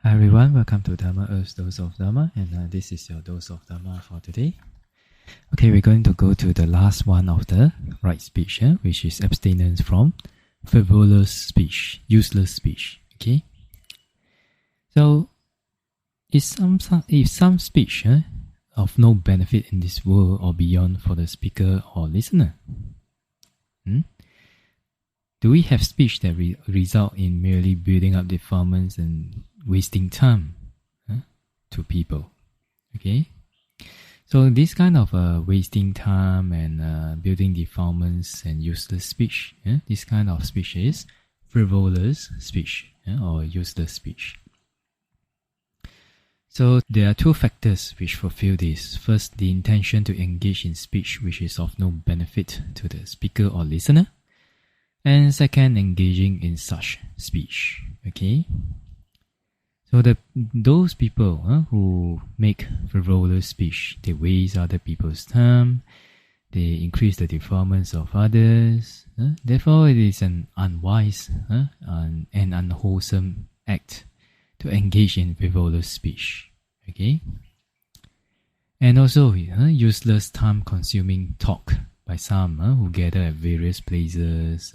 Hi everyone, welcome to Dhamma Earth's Dose of Dhamma, and this is your dose of Dhamma for today. Okay, we're going to go to the last one of the right speech, which is abstinence from frivolous speech, useless speech. Okay, so if some speech of no benefit in this world or beyond for the speaker or listener, do we have speech that result in merely building up defilements and wasting time to people? Okay, so this kind of wasting time and building defilements and useless speech, this kind of speech is frivolous speech or useless speech. So there are two factors which fulfill this. First, the intention to engage in speech which is of no benefit to the speaker or listener. And second, engaging in such speech. Okay, so those people who make frivolous speech, they waste other people's time, they increase the defilements of others. Therefore, it is an unwise and unwholesome act to engage in frivolous speech. Okay, and also useless time-consuming talk by some who gather at various places,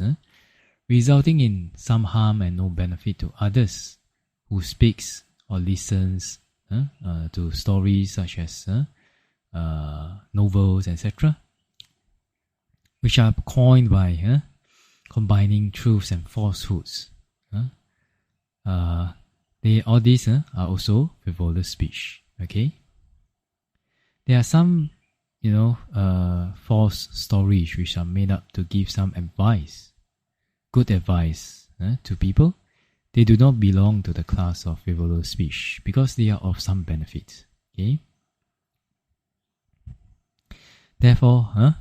resulting in some harm and no benefit to others who speaks or listens to stories such as novels, etc., which are coined by combining truths and falsehoods. All these are also frivolous speech. Okay, there are some false stories which are made up to give some advice, good advice to people. They do not belong to the class of frivolous speech because they are of some benefit. Okay. Therefore,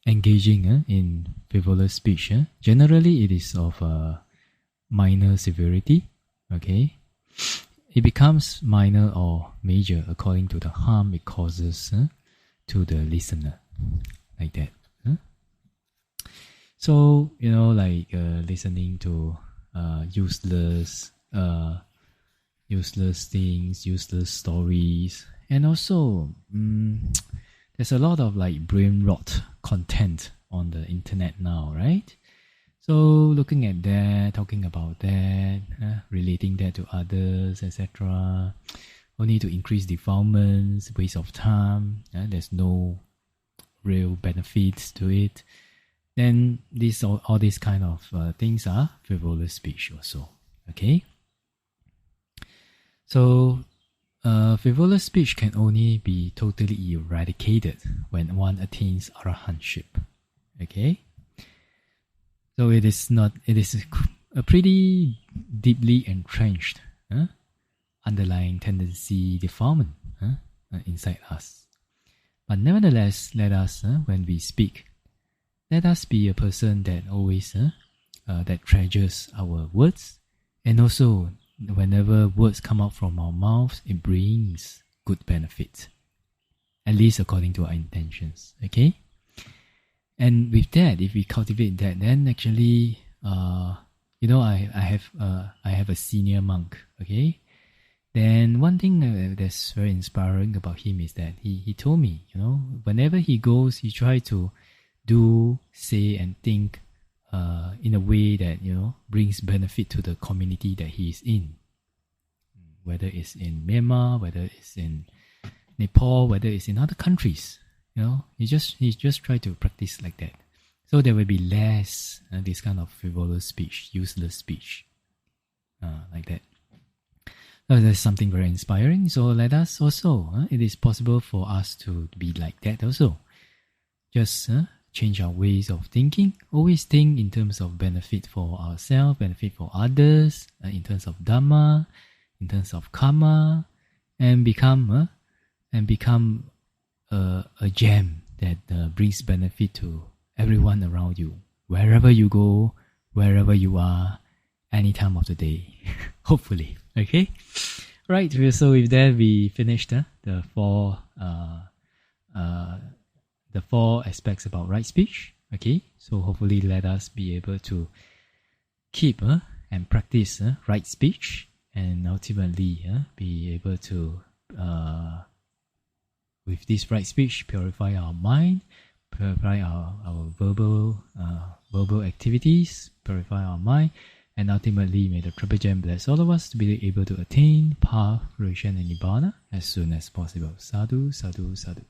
engaging in frivolous speech, generally it is of minor severity. Okay, it becomes minor or major according to the harm it causes to the listener, like that. So listening to useless things, useless stories, and also there's a lot of brain rot content on the internet now, right? So looking at that, talking about that, relating that to others, etc., only to increase defilements, waste of time, there's no real benefits to it. Then all these kind of things are frivolous speech also. Okay, so frivolous speech can only be totally eradicated when one attains arahantship. Okay, so it is a pretty deeply entrenched underlying tendency defilement inside us. But nevertheless, let us, when we speak, let us be a person that always that treasures our words, and also whenever words come out from our mouths, it brings good benefit, at least according to our intentions. Okay, and with that, if we cultivate that, then actually, I have a senior monk. Okay, then one thing that's very inspiring about him is that he told me, whenever he goes, he tries to do, say, and think in a way that brings benefit to the community that he is in, whether it's in Myanmar, whether it's in Nepal, whether it's in other countries. He just try to practice like that, so there will be less this kind of frivolous speech, useless speech, like that. So that's something very inspiring. So let us also, it is possible for us to be like that also. Just change our ways of thinking. Always think in terms of benefit for ourselves, benefit for others, in terms of Dhamma, in terms of karma, and become a gem that brings benefit to everyone around you, wherever you go, wherever you are, any time of the day. Hopefully. Okay. Right. So with that, we finished the four aspects about right speech. Okay, so hopefully let us be able to keep and practice right speech and ultimately be able to, with this right speech, purify our mind, purify our verbal activities, purify our mind, and ultimately may the Triple Gem bless all of us to be able to attain path, fruition, and Nibbana as soon as possible. Sadhu, sadhu, sadhu.